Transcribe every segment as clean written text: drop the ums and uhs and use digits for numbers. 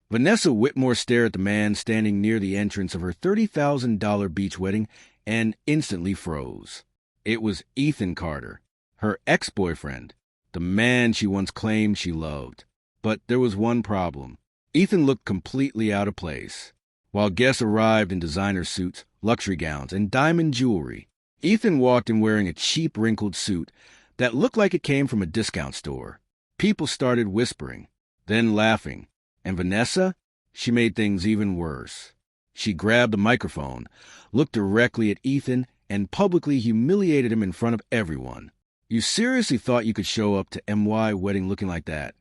Vanessa Whitmore stared at the man standing near the entrance of her $30,000 beach wedding and instantly froze. It was Ethan Carter, her ex-boyfriend, the man she once claimed she loved. But there was one problem. Ethan looked completely out of place. While guests arrived in designer suits, luxury gowns, and diamond jewelry, Ethan walked in wearing a cheap, wrinkled suit that looked like it came from a discount store. People started whispering, then laughing. And Vanessa? She made things even worse. She grabbed the microphone, looked directly at Ethan, and publicly humiliated him in front of everyone. You seriously thought you could show up to MY wedding looking like that?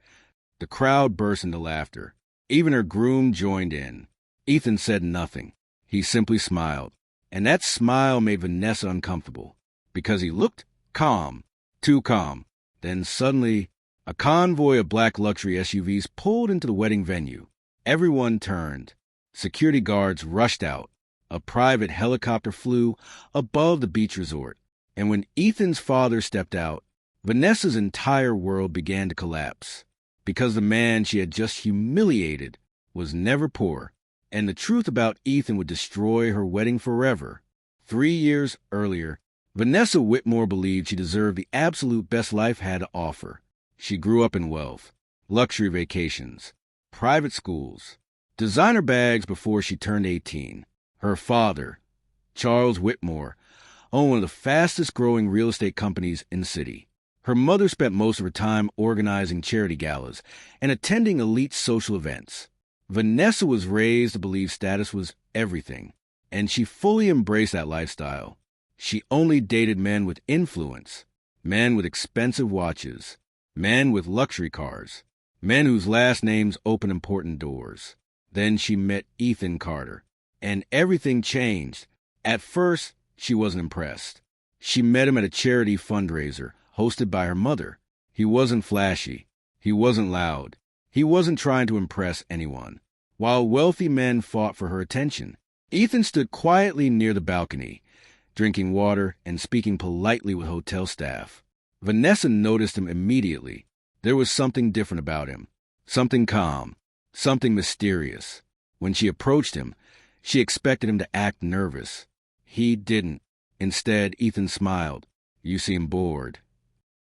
The crowd burst into laughter. Even her groom joined in. Ethan said nothing. He simply smiled. And that smile made Vanessa uncomfortable, because he looked calm, too calm. Then suddenly, a convoy of black luxury SUVs pulled into the wedding venue. Everyone turned. Security guards rushed out. A private helicopter flew above the beach resort. And when Ethan's father stepped out, Vanessa's entire world began to collapse. Because the man she had just humiliated was never poor. And the truth about Ethan would destroy her wedding forever. 3 years earlier, Vanessa Whitmore believed she deserved the absolute best life had to offer. She grew up in wealth, luxury vacations, private schools, designer bags before she turned 18. Her father, Charles Whitmore, owned one of the fastest-growing real estate companies in the city. Her mother spent most of her time organizing charity galas and attending elite social events. Vanessa was raised to believe status was everything, and she fully embraced that lifestyle. She only dated men with influence, men with expensive watches, men with luxury cars, men whose last names open important doors. Then she met Ethan Carter, and everything changed. At first, she wasn't impressed. She met him at a charity fundraiser hosted by her mother. He wasn't flashy. He wasn't loud. He wasn't trying to impress anyone. While wealthy men fought for her attention, Ethan stood quietly near the balcony, drinking water and speaking politely with hotel staff. Vanessa noticed him immediately. There was something different about him, something calm, something mysterious. When she approached him, she expected him to act nervous. He didn't. Instead, Ethan smiled. "You seem bored."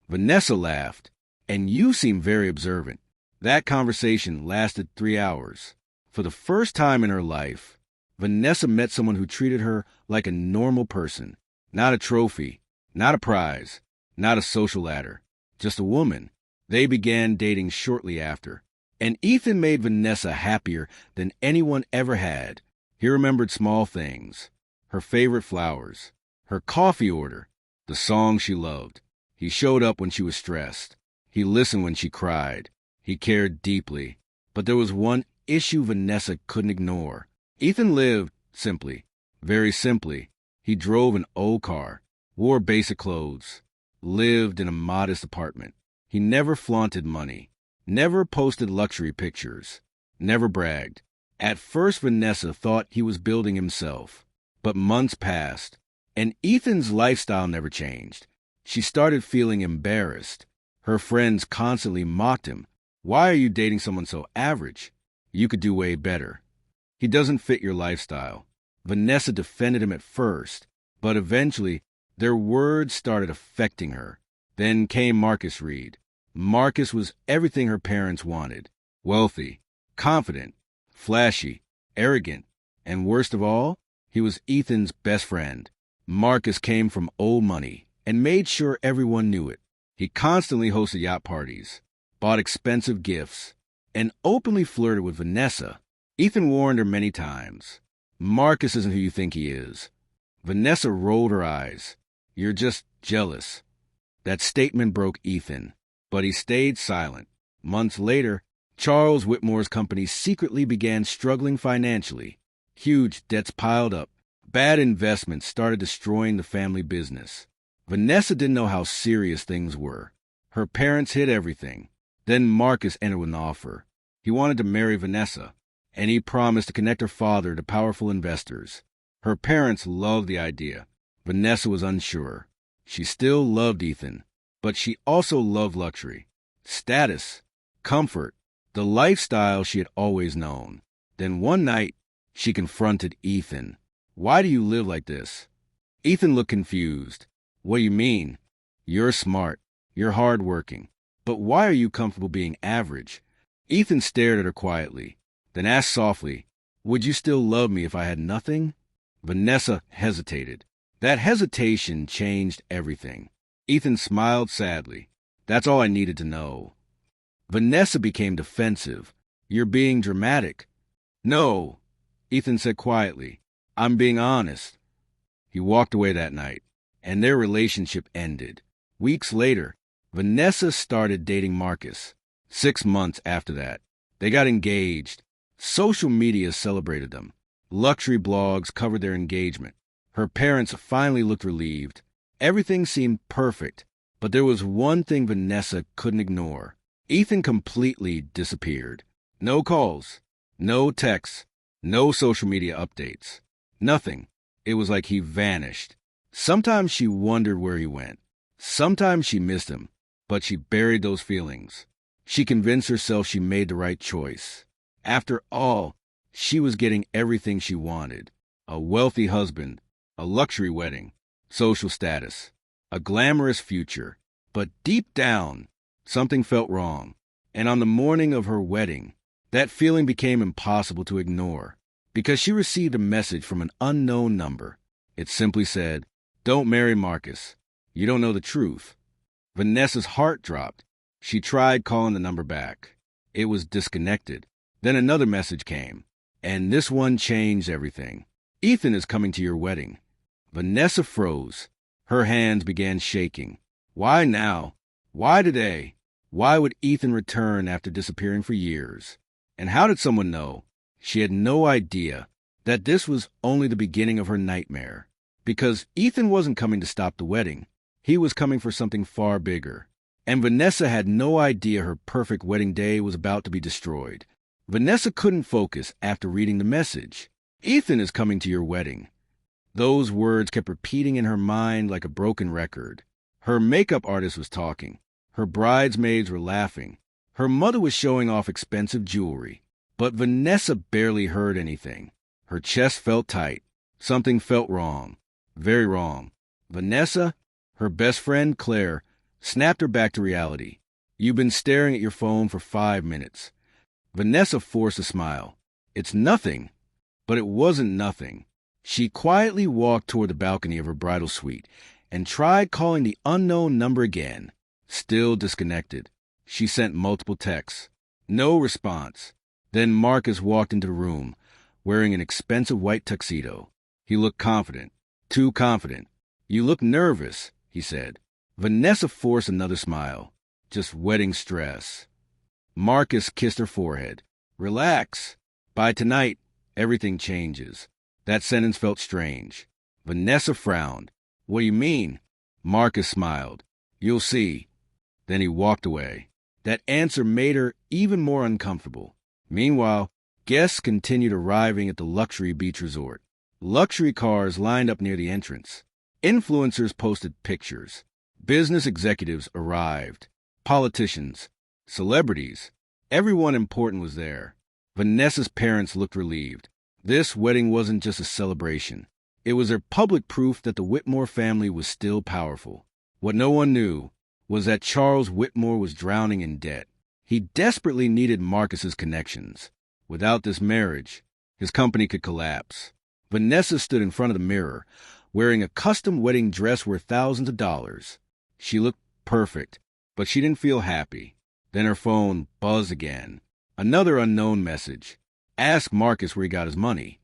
Vanessa laughed. "And you seem very observant." That conversation lasted 3 hours. For the first time in her life, Vanessa met someone who treated her like a normal person. Not a trophy, not a prize, not a social ladder, just a woman. They began dating shortly after. And Ethan made Vanessa happier than anyone ever had. He remembered small things. Her favorite flowers, her coffee order, the song she loved. He showed up when she was stressed. He listened when she cried. He cared deeply. But there was one issue Vanessa couldn't ignore. Ethan lived simply, very simply. He drove an old car, wore basic clothes, lived in a modest apartment. He never flaunted money, never posted luxury pictures, never bragged. At first, Vanessa thought he was building himself. But months passed, and Ethan's lifestyle never changed. She started feeling embarrassed. Her friends constantly mocked him. "Why are you dating someone so average? You could do way better. He doesn't fit your lifestyle." Vanessa defended him at first, but eventually their words started affecting her. Then came Marcus Reed. Marcus was everything her parents wanted. Wealthy, confident, flashy, arrogant, and worst of all, he was Ethan's best friend. Marcus came from old money and made sure everyone knew it. He constantly hosted yacht parties, bought expensive gifts, and openly flirted with Vanessa. Ethan warned her many times. "Marcus isn't who you think he is." Vanessa rolled her eyes. "You're just jealous." That statement broke Ethan, but he stayed silent. Months later, Charles Whitmore's company secretly began struggling financially. Huge debts piled up. Bad investments started destroying the family business. Vanessa didn't know how serious things were. Her parents hid everything. Then Marcus entered with an offer. He wanted to marry Vanessa, and he promised to connect her father to powerful investors. Her parents loved the idea. Vanessa was unsure. She still loved Ethan, but she also loved luxury, status, comfort, the lifestyle she had always known. Then one night, she confronted Ethan. "Why do you live like this?" Ethan looked confused. "What do you mean? You're smart. You're hardworking. But why are you comfortable being average?" Ethan stared at her quietly, then asked softly, "Would you still love me if I had nothing?" Vanessa hesitated. That hesitation changed everything. Ethan smiled sadly. "That's all I needed to know." Vanessa became defensive. "You're being dramatic." "No," Ethan said quietly. "I'm being honest." He walked away that night, and their relationship ended. Weeks later, Vanessa started dating Marcus. 6 months after that, they got engaged. Social media celebrated them. Luxury blogs covered their engagement. Her parents finally looked relieved. Everything seemed perfect, but there was one thing Vanessa couldn't ignore. Ethan completely disappeared. No calls, no texts, no social media updates. Nothing. It was like he vanished. Sometimes she wondered where he went. Sometimes she missed him, but she buried those feelings. She convinced herself she made the right choice. After all, she was getting everything she wanted. A wealthy husband, a luxury wedding, social status, a glamorous future. But deep down, something felt wrong. And on the morning of her wedding, that feeling became impossible to ignore, because she received a message from an unknown number. It simply said, "Don't marry Marcus. You don't know the truth." Vanessa's heart dropped. She tried calling the number back. It was disconnected. Then another message came, and this one changed everything. "Ethan is coming to your wedding." Vanessa froze. Her hands began shaking. Why now? Why today? Why would Ethan return after disappearing for years? And how did someone know? She had no idea that this was only the beginning of her nightmare. Because Ethan wasn't coming to stop the wedding. He was coming for something far bigger. And Vanessa had no idea her perfect wedding day was about to be destroyed. Vanessa couldn't focus after reading the message. "Ethan is coming to your wedding." Those words kept repeating in her mind like a broken record. Her makeup artist was talking. Her bridesmaids were laughing. Her mother was showing off expensive jewelry. But Vanessa barely heard anything. Her chest felt tight. Something felt wrong. Very wrong. Vanessa, her best friend, Claire, snapped her back to reality. "You've been staring at your phone for 5 minutes." Vanessa forced a smile. "It's nothing." But it wasn't nothing. She quietly walked toward the balcony of her bridal suite and tried calling the unknown number again. Still disconnected. She sent multiple texts. No response. Then Marcus walked into the room, wearing an expensive white tuxedo. He looked confident. Too confident. "You look nervous," he said. Vanessa forced another smile. "Just wedding stress." Marcus kissed her forehead. "Relax. By tonight, everything changes." That sentence felt strange. Vanessa frowned. "What do you mean?" Marcus smiled. "You'll see." Then he walked away. That answer made her even more uncomfortable. Meanwhile, guests continued arriving at the luxury beach resort. Luxury cars lined up near the entrance. Influencers posted pictures. Business executives arrived. Politicians. Celebrities. Everyone important was there. Vanessa's parents looked relieved. This wedding wasn't just a celebration. It was their public proof that the Whitmore family was still powerful. What no one knew was that Charles Whitmore was drowning in debt. He desperately needed Marcus's connections. Without this marriage, his company could collapse. Vanessa stood in front of the mirror, wearing a custom wedding dress worth thousands of dollars. She looked perfect, but she didn't feel happy. Then her phone buzzed again. Another unknown message. "Ask Marcus where he got his money."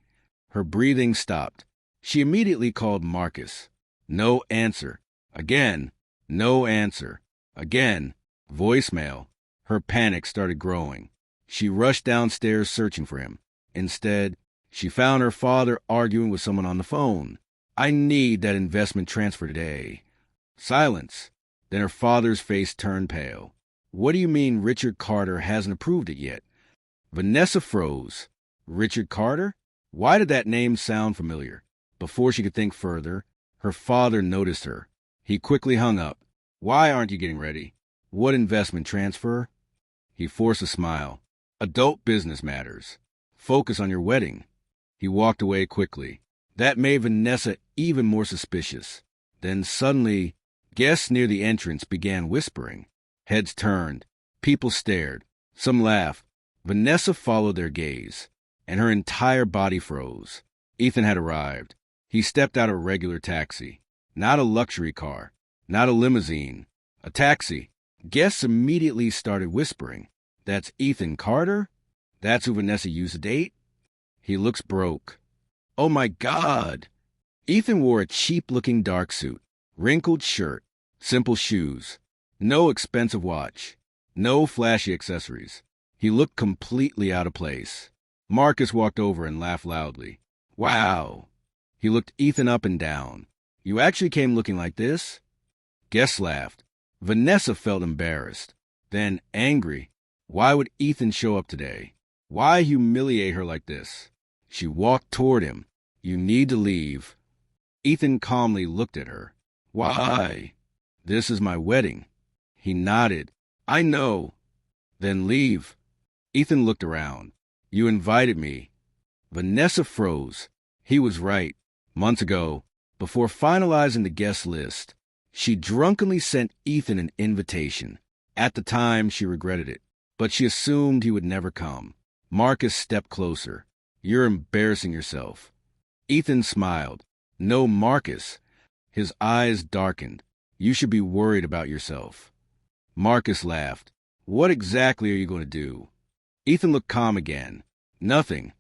Her breathing stopped. She immediately called Marcus. No answer. Again. No answer. Again. Voicemail. Her panic started growing. She rushed downstairs searching for him. Instead, she found her father arguing with someone on the phone. "I need that investment transfer today." Silence. Then her father's face turned pale. "What do you mean Richard Carter hasn't approved it yet?" Vanessa froze. Richard Carter? Why did that name sound familiar? Before she could think further, her father noticed her. He quickly hung up. "Why aren't you getting ready?" "What investment transfer?" He forced a smile. Adult business matters. Focus on your wedding. He walked away quickly. That made Vanessa even more suspicious. Then suddenly, guests near the entrance began whispering. Heads turned. People stared. Some laughed. Vanessa followed their gaze, and her entire body froze. Ethan had arrived. He stepped out of a regular taxi. Not a luxury car. Not a limousine. A taxi. Guests immediately started whispering. That's Ethan Carter? That's who Vanessa used to date? He looks broke. Oh my God! Ethan wore a cheap-looking dark suit, wrinkled shirt, simple shoes, no expensive watch, no flashy accessories. He looked completely out of place. Marcus walked over and laughed loudly. Wow! He looked Ethan up and down. You actually came looking like this? Guests laughed. Vanessa felt embarrassed, then angry. Why would Ethan show up today? Why humiliate her like this? She walked toward him. You need to leave. Ethan calmly looked at her. Why? This is my wedding. He nodded. I know. Then leave. Ethan looked around. You invited me. Vanessa froze. He was right. Months ago, before finalizing the guest list, she drunkenly sent Ethan an invitation. At the time, she regretted it, but she assumed he would never come. Marcus stepped closer. You're embarrassing yourself. Ethan smiled. No, Marcus. His eyes darkened. You should be worried about yourself. Marcus laughed. What exactly are you going to do? Ethan looked calm again. Nothing.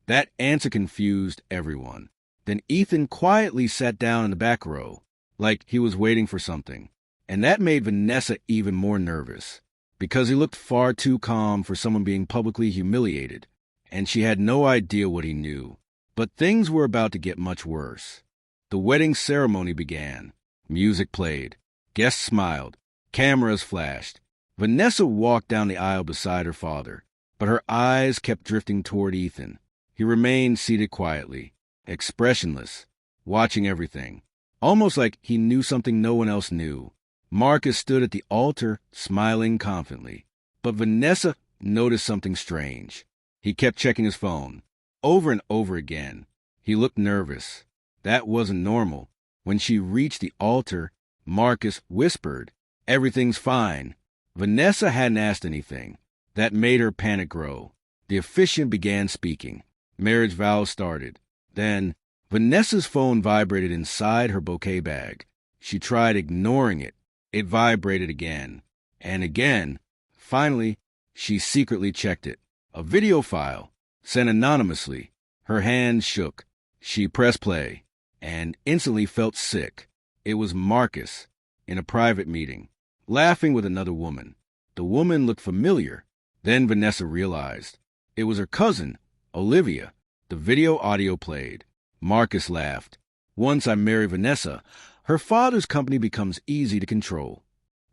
That answer confused everyone. Then Ethan quietly sat down in the back row, like he was waiting for something. And that made Vanessa even more nervous, because he looked far too calm for someone being publicly humiliated, and she had no idea what he knew. But things were about to get much worse. The wedding ceremony began. Music played. Guests smiled. Cameras flashed. Vanessa walked down the aisle beside her father, but her eyes kept drifting toward Ethan. He remained seated quietly, expressionless, watching everything, almost like he knew something no one else knew. Marcus stood at the altar, smiling confidently. But Vanessa noticed something strange. He kept checking his phone, over and over again. He looked nervous. That wasn't normal. When she reached the altar, Marcus whispered, "Everything's fine." Vanessa hadn't asked anything. That made her panic grow. The officiant began speaking. Marriage vows started. Then, Vanessa's phone vibrated inside her bouquet bag. She tried ignoring it. It vibrated again and again. Finally, she secretly checked it. A video file, sent anonymously. Her hands shook. She pressed play and instantly felt sick. It was Marcus, in a private meeting, laughing with another woman. The woman looked familiar. Then Vanessa realized. It was her cousin, Olivia. The video audio played. Marcus laughed. Once I marry Vanessa, her father's company becomes easy to control.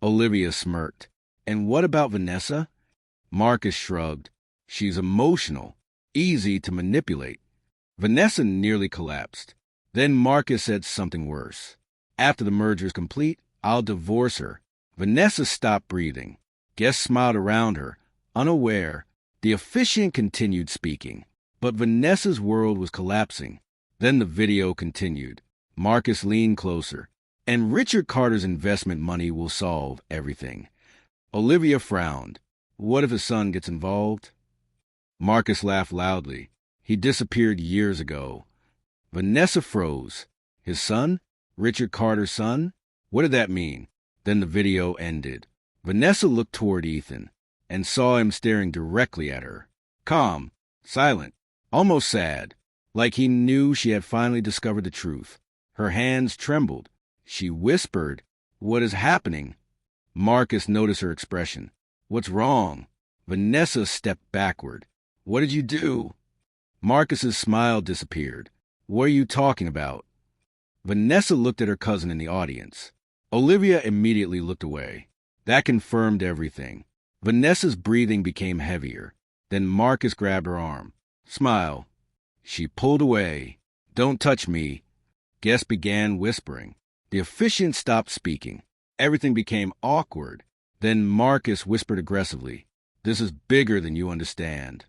Olivia smirked. And what about Vanessa? Marcus shrugged. She's emotional, easy to manipulate. Vanessa nearly collapsed. Then Marcus said something worse. After the merger is complete, I'll divorce her. Vanessa stopped breathing. Guests smiled around her, unaware. The officiant continued speaking, but Vanessa's world was collapsing. Then the video continued. Marcus leaned closer. And Richard Carter's investment money will solve everything. Olivia frowned. What if his son gets involved? Marcus laughed loudly. He disappeared years ago. Vanessa froze. His son? Richard Carter's son? What did that mean? Then the video ended. Vanessa looked toward Ethan and saw him staring directly at her. Calm, silent, almost sad, like he knew she had finally discovered the truth. Her hands trembled. She whispered, "What is happening?" Marcus noticed her expression. "What's wrong?" Vanessa stepped backward. "What did you do?" Marcus's smile disappeared. "What are you talking about?" Vanessa looked at her cousin in the audience. Olivia immediately looked away. That confirmed everything. Vanessa's breathing became heavier. Then Marcus grabbed her arm. "Smile." She pulled away. "Don't touch me." Guests began whispering. The officiant stopped speaking. Everything became awkward. Then Marcus whispered aggressively, This is bigger than you understand."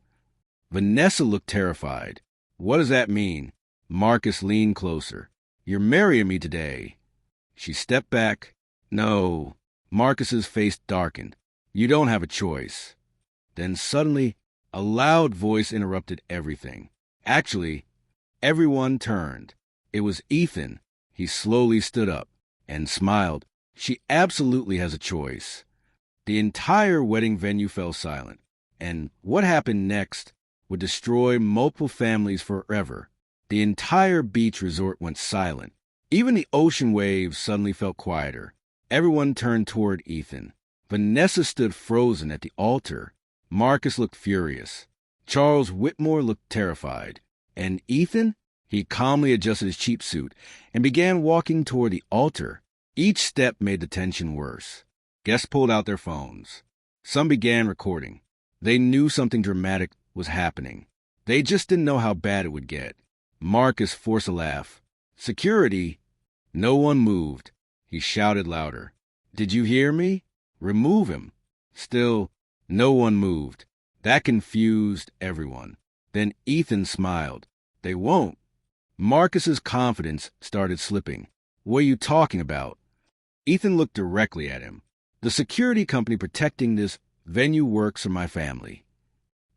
Vanessa looked terrified. "What does that mean?" Marcus leaned closer. "You're marrying me today." She stepped back. "No." Marcus's face darkened. "You don't have a choice." Then suddenly, a loud voice interrupted everything. Actually, everyone turned. It was Ethan. He slowly stood up and smiled. "She absolutely has a choice." The entire wedding venue fell silent, and what happened next would destroy multiple families forever. The entire beach resort went silent. Even the ocean waves suddenly felt quieter. Everyone turned toward Ethan. Vanessa stood frozen at the altar. Marcus looked furious. Charles Whitmore looked terrified. And Ethan? He calmly adjusted his cheap suit and began walking toward the altar. Each step made the tension worse. Guests pulled out their phones. Some began recording. They knew something dramatic was happening. They just didn't know how bad it would get. Marcus forced a laugh. "Security!" No one moved. He shouted louder. "Did you hear me? Remove him." Still, no one moved. That confused everyone. Then Ethan smiled. "They won't." Marcus's confidence started slipping. "What are you talking about?" Ethan looked directly at him. "The security company protecting this venue works for my family."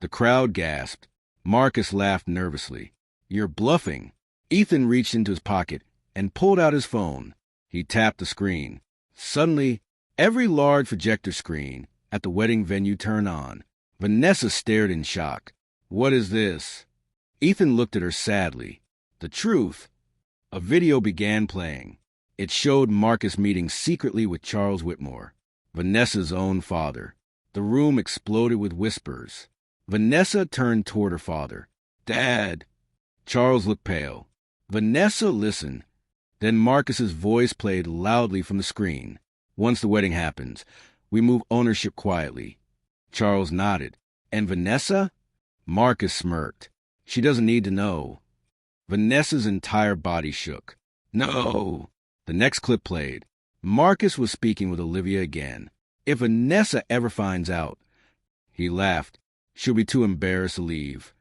The crowd gasped. Marcus laughed nervously. "You're bluffing." Ethan reached into his pocket and pulled out his phone. He tapped the screen. Suddenly, every large projector screen at the wedding venue turned on. Vanessa stared in shock. "What is this?" Ethan looked at her sadly. The truth. A video began playing. It showed Marcus meeting secretly with Charles Whitmore, Vanessa's own father. The room exploded with whispers. Vanessa turned toward her father. "Dad." Charles looked pale. Vanessa listened. Then Marcus's voice played loudly from the screen. "Once the wedding happens, we move ownership quietly." Charles nodded. "And Vanessa?" Marcus smirked. "She doesn't need to know." Vanessa's entire body shook. "No." The next clip played. Marcus was speaking with Olivia again. "If Vanessa ever finds out..." He laughed. "She'll be too embarrassed to leave."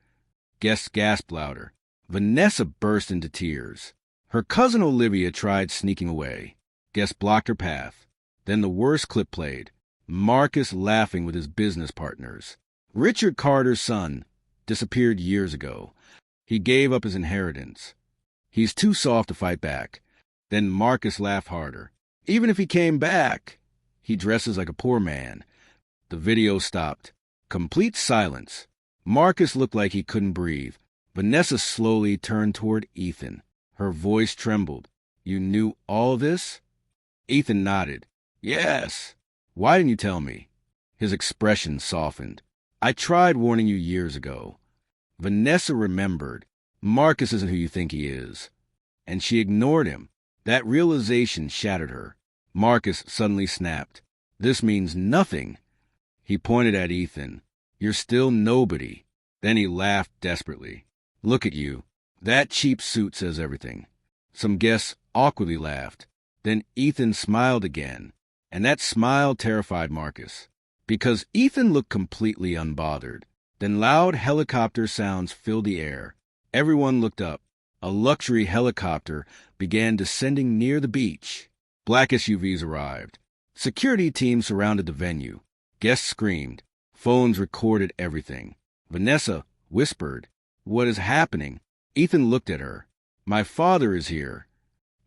Guests gasped louder. Vanessa burst into tears. Her cousin Olivia tried sneaking away. Guests blocked her path. Then the worst clip played. Marcus laughing with his business partners. Richard Carter's son disappeared years ago. He gave up his inheritance. He's too soft to fight back. Then Marcus laughed harder. "Even if he came back, he dresses like a poor man." The video stopped. Complete silence. Marcus looked like he couldn't breathe. Vanessa slowly turned toward Ethan. Her voice trembled. "You knew all this?" Ethan nodded. "Yes." "Why didn't you tell me?" His expression softened. "I tried warning you years ago." Vanessa remembered. Marcus isn't who you think he is. And she ignored him. That realization shattered her. Marcus suddenly snapped. "This means nothing." He pointed at Ethan. "You're still nobody." Then he laughed desperately. "Look at you. That cheap suit says everything." Some guests awkwardly laughed. Then Ethan smiled again. And that smile terrified Marcus. Because Ethan looked completely unbothered. Then loud helicopter sounds filled the air. Everyone looked up. A luxury helicopter began descending near the beach. Black SUVs arrived. Security teams surrounded the venue. Guests screamed. Phones recorded everything. Vanessa whispered, "What is happening?" Ethan looked at her. "My father is here."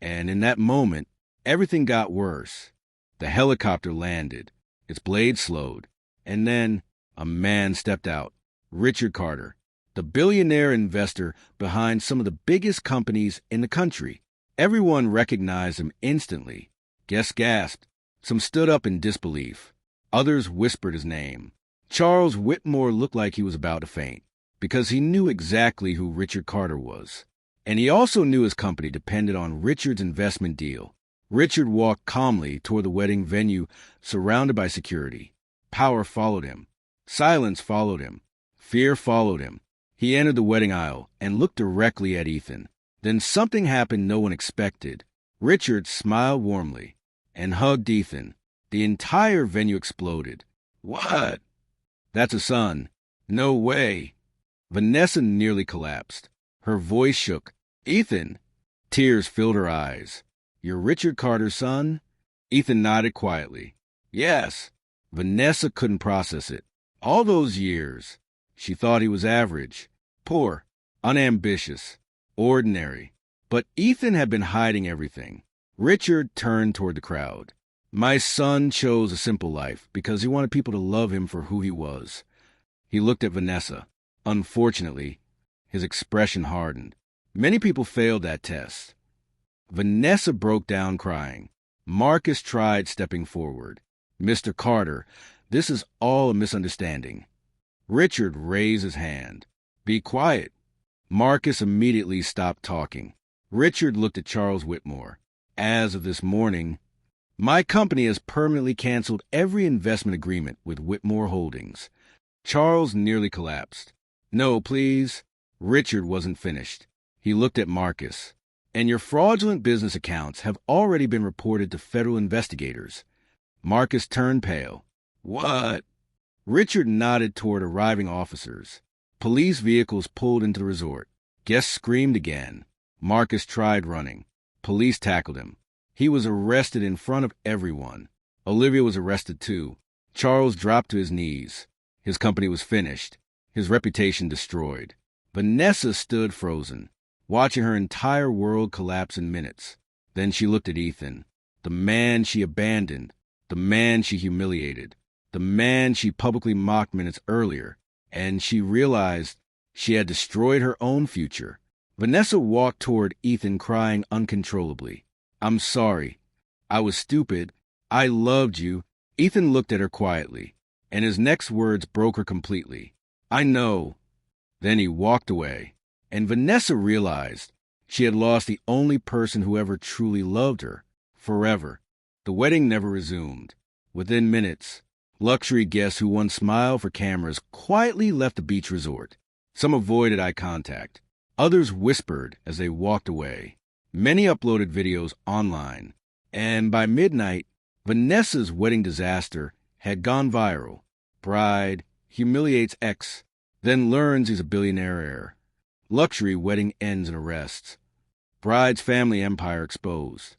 And in that moment, everything got worse. The helicopter landed. Its blade slowed. And then a man stepped out. Richard Carter, the billionaire investor behind some of the biggest companies in the country. Everyone recognized him instantly. Guests gasped. Some stood up in disbelief. Others whispered his name. Charles Whitmore looked like he was about to faint, because he knew exactly who Richard Carter was. And he also knew his company depended on Richard's investment deal. Richard walked calmly toward the wedding venue, surrounded by security. Power followed him. Silence followed him. Fear followed him. He entered the wedding aisle and looked directly at Ethan. Then something happened no one expected. Richard smiled warmly and hugged Ethan. The entire venue exploded. "What?" That's a son. No way. Vanessa nearly collapsed. Her voice shook. Ethan. Tears filled her eyes. You're Richard Carter's son? Ethan nodded quietly. Yes. Vanessa couldn't process it. All those years, she thought he was average, poor, unambitious, ordinary. But Ethan had been hiding everything. Richard turned toward the crowd. My son chose a simple life because he wanted people to love him for who he was. He looked at Vanessa. Unfortunately, his expression hardened. Many people failed that test. Vanessa broke down crying. Marcus tried stepping forward. Mr. Carter, this is all a misunderstanding. Richard raised his hand. Be quiet. Marcus immediately stopped talking. Richard looked at Charles Whitmore. As of this morning, my company has permanently canceled every investment agreement with Whitmore Holdings. Charles nearly collapsed. No, please. Richard wasn't finished. He looked at Marcus. And your fraudulent business accounts have already been reported to federal investigators. Marcus turned pale. What? Richard nodded toward arriving officers. Police vehicles pulled into the resort. Guests screamed again. Marcus tried running. Police tackled him. He was arrested in front of everyone. Olivia was arrested too. Charles dropped to his knees. His company was finished. His reputation destroyed. Vanessa stood frozen, watching her entire world collapse in minutes. Then she looked at Ethan, the man she abandoned, the man she humiliated, the man she publicly mocked minutes earlier, and she realized she had destroyed her own future. Vanessa walked toward Ethan crying uncontrollably. I'm sorry. I was stupid. I loved you. Ethan looked at her quietly, and his next words broke her completely. I know. Then he walked away, and Vanessa realized she had lost the only person who ever truly loved her, forever. The wedding never resumed. Within minutes, luxury guests who once smiled for cameras quietly left the beach resort. Some avoided eye contact. Others whispered as they walked away. Many uploaded videos online, and by midnight, Vanessa's wedding disaster had gone viral. Bride humiliates ex, then learns he's a billionaire heir. Luxury wedding ends in arrests. Bride's family empire exposed.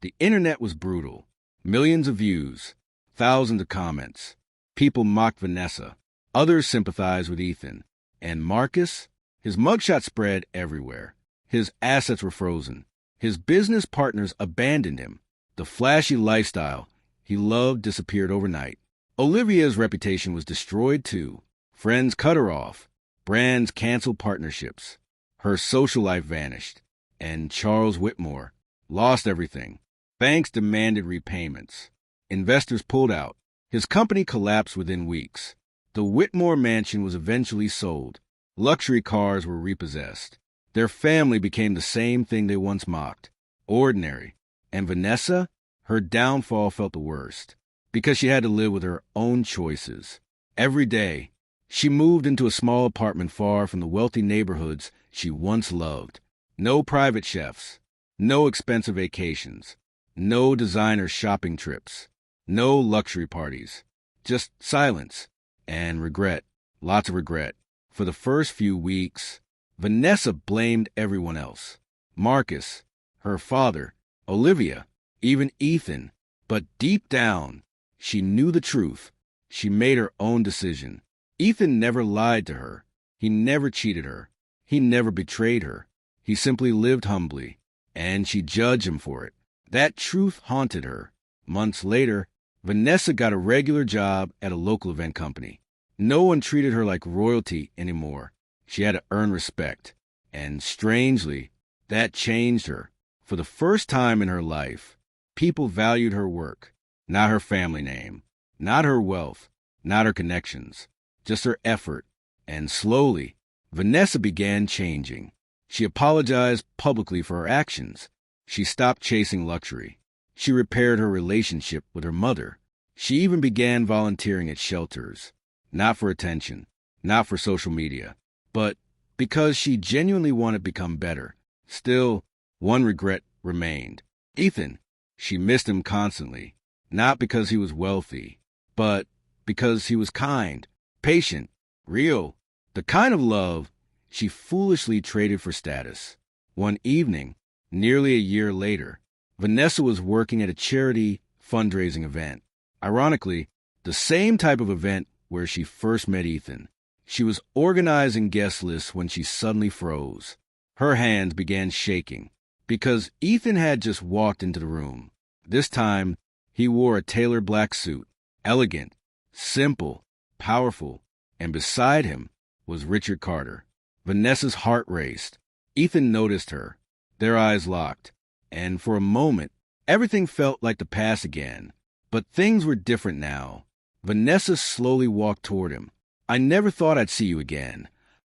The internet was brutal. Millions of views, thousands of comments. People mocked Vanessa. Others sympathized with Ethan. And Marcus? His mugshot spread everywhere. His assets were frozen. His business partners abandoned him. The flashy lifestyle he loved disappeared overnight. Olivia's reputation was destroyed too. Friends cut her off. Brands canceled partnerships. Her social life vanished. And Charles Whitmore lost everything. Banks demanded repayments. Investors pulled out. His company collapsed within weeks. The Whitmore mansion was eventually sold. Luxury cars were repossessed. Their family became the same thing they once mocked, ordinary. And Vanessa, her downfall felt the worst, because she had to live with her own choices. Every day, she moved into a small apartment far from the wealthy neighborhoods she once loved. No private chefs, no expensive vacations, no designer shopping trips, no luxury parties, just silence and regret, lots of regret. For the first few weeks, Vanessa blamed everyone else. Marcus, her father, Olivia, even Ethan. But deep down, she knew the truth. She made her own decision. Ethan never lied to her. He never cheated her. He never betrayed her. He simply lived humbly, and she judged him for it. That truth haunted her. Months later, Vanessa got a regular job at a local event company. No one treated her like royalty anymore. She had to earn respect. And strangely, that changed her. For the first time in her life, people valued her work, not her family name, not her wealth, not her connections, just her effort. And slowly, Vanessa began changing. She apologized publicly for her actions. She stopped chasing luxury. She repaired her relationship with her mother. She even began volunteering at shelters, not for attention, not for social media, but because she genuinely wanted to become better. Still, one regret remained. Ethan. She missed him constantly, not because he was wealthy, but because he was kind, Patient, real, the kind of love she foolishly traded for status. One evening, nearly a year later, Vanessa was working at a charity fundraising event. Ironically, the same type of event where she first met Ethan. She was organizing guest lists when she suddenly froze. Her hands began shaking because Ethan had just walked into the room. This time, he wore a tailored black suit, elegant, simple, powerful, and beside him was Richard Carter. Vanessa's heart raced. Ethan noticed her. Their eyes locked, and for a moment, everything felt like the past again. But things were different now. Vanessa slowly walked toward him. "I never thought I'd see you again."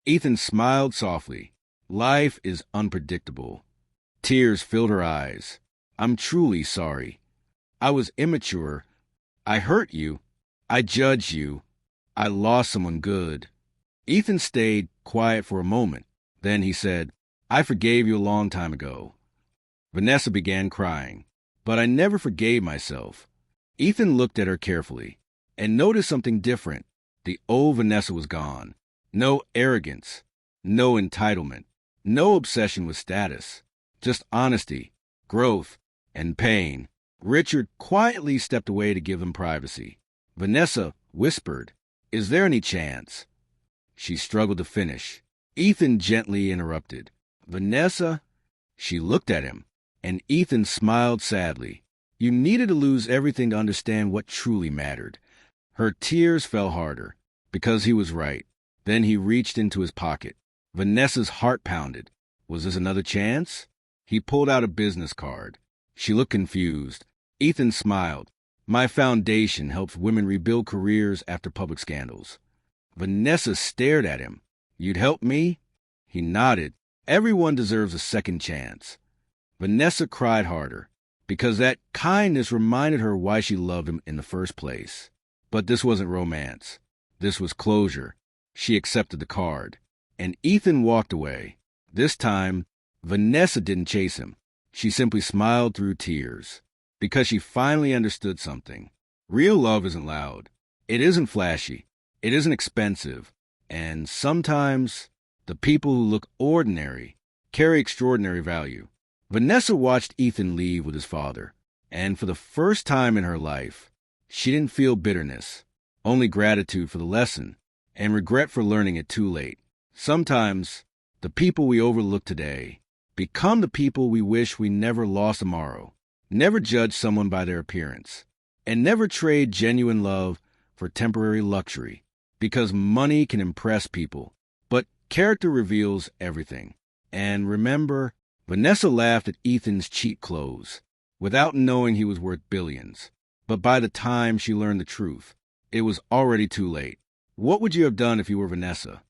Ethan smiled softly. "Life is unpredictable." Tears filled her eyes. "I'm truly sorry. I was immature. I hurt you. I judged you. I lost someone good." Ethan stayed quiet for a moment. Then he said, "I forgave you a long time ago." Vanessa began crying. "But I never forgave myself." Ethan looked at her carefully and noticed something different. The old Vanessa was gone. No arrogance, no entitlement, no obsession with status, just honesty, growth, and pain. Richard quietly stepped away to give them privacy. Vanessa whispered, "Is there any chance?" She struggled to finish. Ethan gently interrupted. "Vanessa?" She looked at him, and Ethan smiled sadly. "You needed to lose everything to understand what truly mattered." Her tears fell harder, because he was right. Then he reached into his pocket. Vanessa's heart pounded. Was this another chance? He pulled out a business card. She looked confused. Ethan smiled. "My foundation helps women rebuild careers after public scandals." Vanessa stared at him. "You'd help me?" He nodded. "Everyone deserves a second chance." Vanessa cried harder, because that kindness reminded her why she loved him in the first place. But this wasn't romance. This was closure. She accepted the card, and Ethan walked away. This time, Vanessa didn't chase him. She simply smiled through tears, because she finally understood something. Real love isn't loud. It isn't flashy. It isn't expensive. And sometimes, the people who look ordinary carry extraordinary value. Vanessa watched Ethan leave with his father, and for the first time in her life, she didn't feel bitterness, only gratitude for the lesson, and regret for learning it too late. Sometimes, the people we overlook today become the people we wish we never lost tomorrow. Never judge someone by their appearance, and never trade genuine love for temporary luxury, because money can impress people, but character reveals everything. And remember, Vanessa laughed at Ethan's cheap clothes, without knowing he was worth billions. But by the time she learned the truth, it was already too late. What would you have done if you were Vanessa?